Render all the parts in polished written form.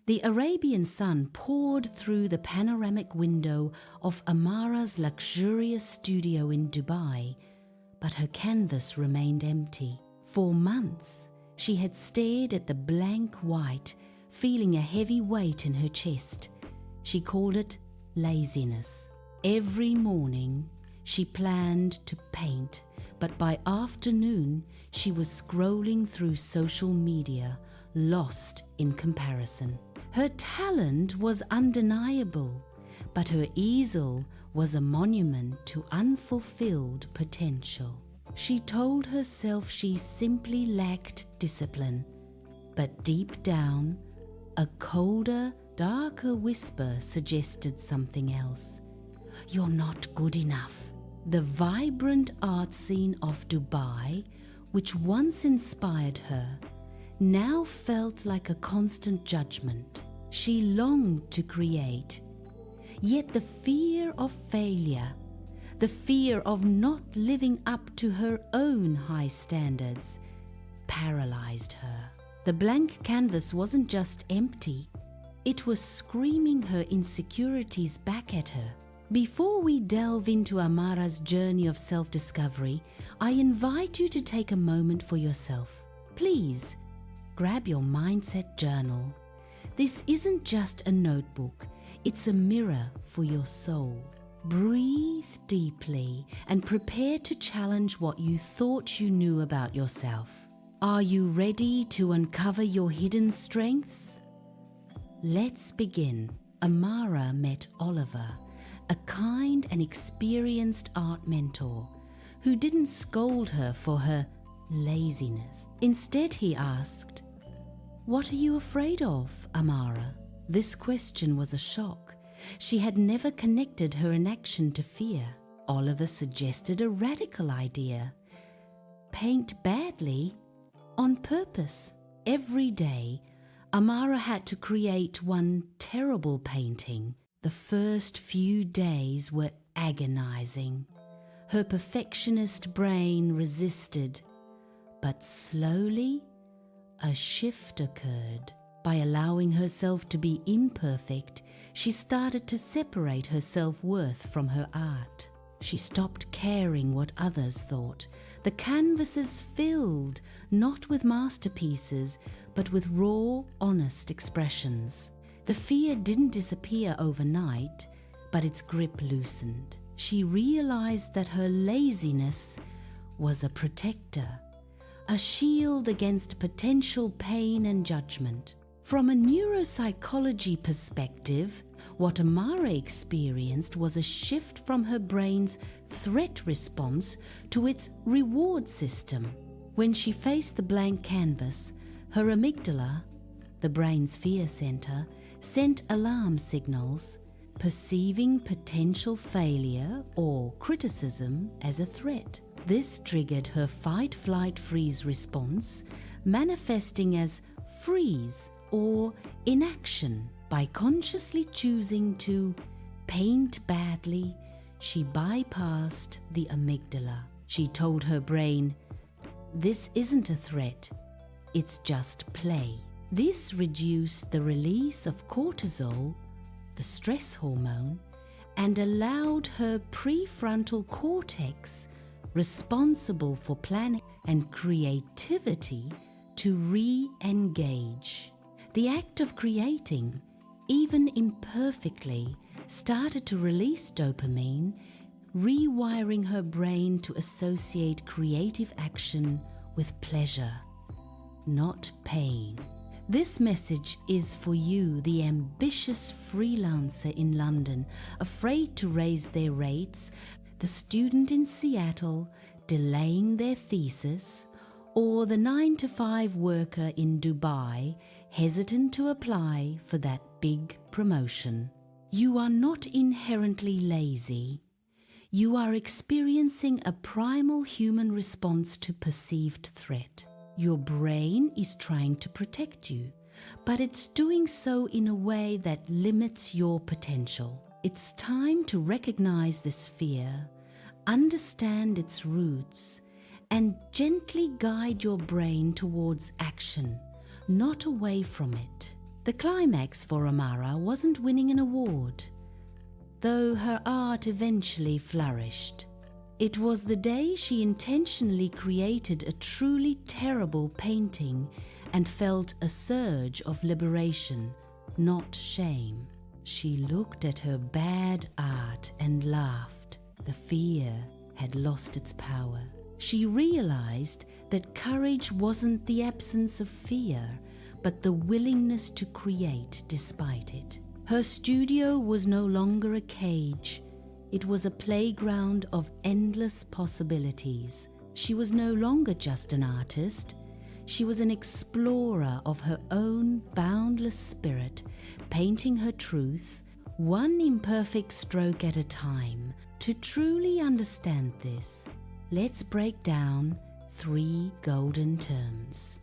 The Arabian sun poured through the panoramic window of Amara's luxurious studio in Dubai, but her canvas remained empty. For months, she had stared at the blank white, feeling a heavy weight in her chest. She called it laziness. Every morning, she planned to paint, but by afternoon, she was scrolling through social media, lost in comparison. Her talent was undeniable, but her easel was a monument to unfulfilled potential. She told herself she simply lacked discipline, but deep down, a colder, darker whisper suggested something else. You're not good enough. The vibrant art scene of Dubai, which once inspired her, now felt like a constant judgment. She longed to create, yet the fear of failure, the fear of not living up to her own high standards, paralyzed her. The blank canvas wasn't just empty, it was screaming her insecurities back at her. Before we delve into Amara's journey of self-discovery, I invite you to take a moment for yourself. Please, grab your mindset journal. This isn't just a notebook, it's a mirror for your soul. Breathe deeply and prepare to challenge what you thought you knew about yourself. Are you ready to uncover your hidden strengths? Let's begin. Amara met Oliver, a kind and experienced art mentor who didn't scold her for her laziness. Instead, he asked, "What are you afraid of, Amara?" This question was a shock. She had never connected her inaction to fear. Oliver suggested a radical idea. Paint badly on purpose. Every day, Amara had to create one terrible painting. The first few days were agonizing. Her perfectionist brain resisted, but slowly, a shift occurred. By allowing herself to be imperfect, she started to separate her self-worth from her art. She stopped caring what others thought. The canvases filled, not with masterpieces, but with raw, honest expressions. The fear didn't disappear overnight, but its grip loosened. She realized that her laziness was a protector, a shield against potential pain and judgment. From a neuropsychology perspective, what Amara experienced was a shift from her brain's threat response to its reward system. When she faced the blank canvas, her amygdala, the brain's fear center, sent alarm signals, perceiving potential failure or criticism as a threat. This triggered her fight-flight-freeze response, manifesting as freeze or inaction. By consciously choosing to paint badly, she bypassed the amygdala. She told her brain, "This isn't a threat, it's just play." This reduced the release of cortisol, the stress hormone, and allowed her prefrontal cortex, responsible for planning and creativity, to re-engage. The act of creating, even imperfectly, started to release dopamine, rewiring her brain to associate creative action with pleasure, not pain. This message is for you, the ambitious freelancer in London, afraid to raise their rates, the student in Seattle delaying their thesis, or the 9-to-5 worker in Dubai hesitant to apply for that big promotion. You are not inherently lazy. You are experiencing a primal human response to perceived threat. Your brain is trying to protect you, but it's doing so in a way that limits your potential. It's time to recognize this fear, understand its roots, and gently guide your brain towards action, not away from it. The climax for Amara wasn't winning an award, though her art eventually flourished. It was the day she intentionally created a truly terrible painting and felt a surge of liberation, not shame. She looked at her bad art and laughed. The fear had lost its power. She realized that courage wasn't the absence of fear, but the willingness to create despite it. Her studio was no longer a cage. It was a playground of endless possibilities. She was no longer just an artist. She was an explorer of her own boundless spirit, painting her truth, one imperfect stroke at a time. To truly understand this, let's break down 3 golden terms.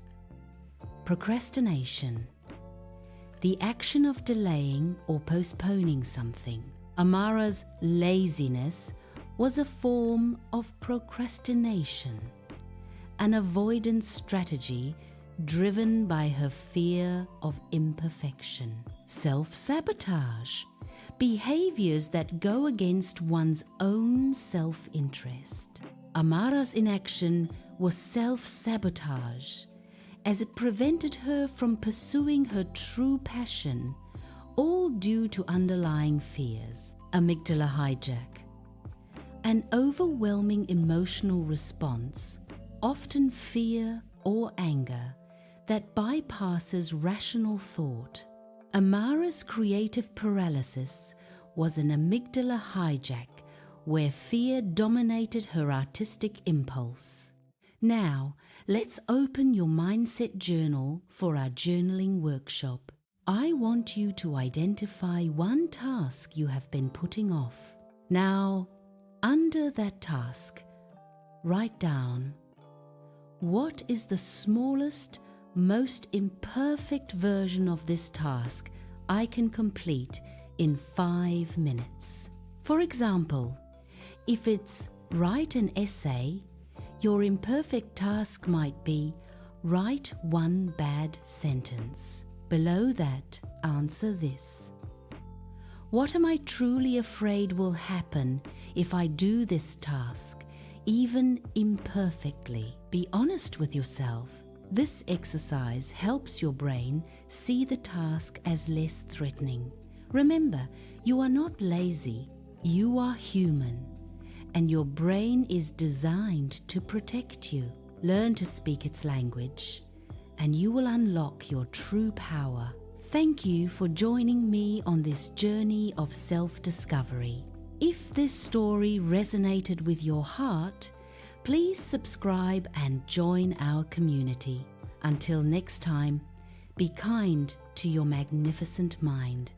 Procrastination, the action of delaying or postponing something. Amara's laziness was a form of procrastination, an avoidance strategy driven by her fear of imperfection. Self-sabotage, behaviors that go against one's own self-interest. Amara's inaction was self-sabotage, as it prevented her from pursuing her true passion, all due to underlying fears. Amygdala hijack, an overwhelming emotional response, often fear or anger, that bypasses rational thought. Amara's creative paralysis was an amygdala hijack where fear dominated her artistic impulse. Now, let's open your mindset journal for our journaling workshop. I want you to identify one task you have been putting off. Now, under that task, write down, what is the smallest, most imperfect version of this task I can complete in 5 minutes? For example, if it's write an essay, your imperfect task might be write 1 bad sentence. Below that, answer this. What am I truly afraid will happen if I do this task, even imperfectly? Be honest with yourself. This exercise helps your brain see the task as less threatening. Remember, you are not lazy, you are human, and your brain is designed to protect you. Learn to speak its language, and you will unlock your true power. Thank you for joining me on this journey of self-discovery. If this story resonated with your heart, please subscribe and join our community. Until next time, be kind to your magnificent mind.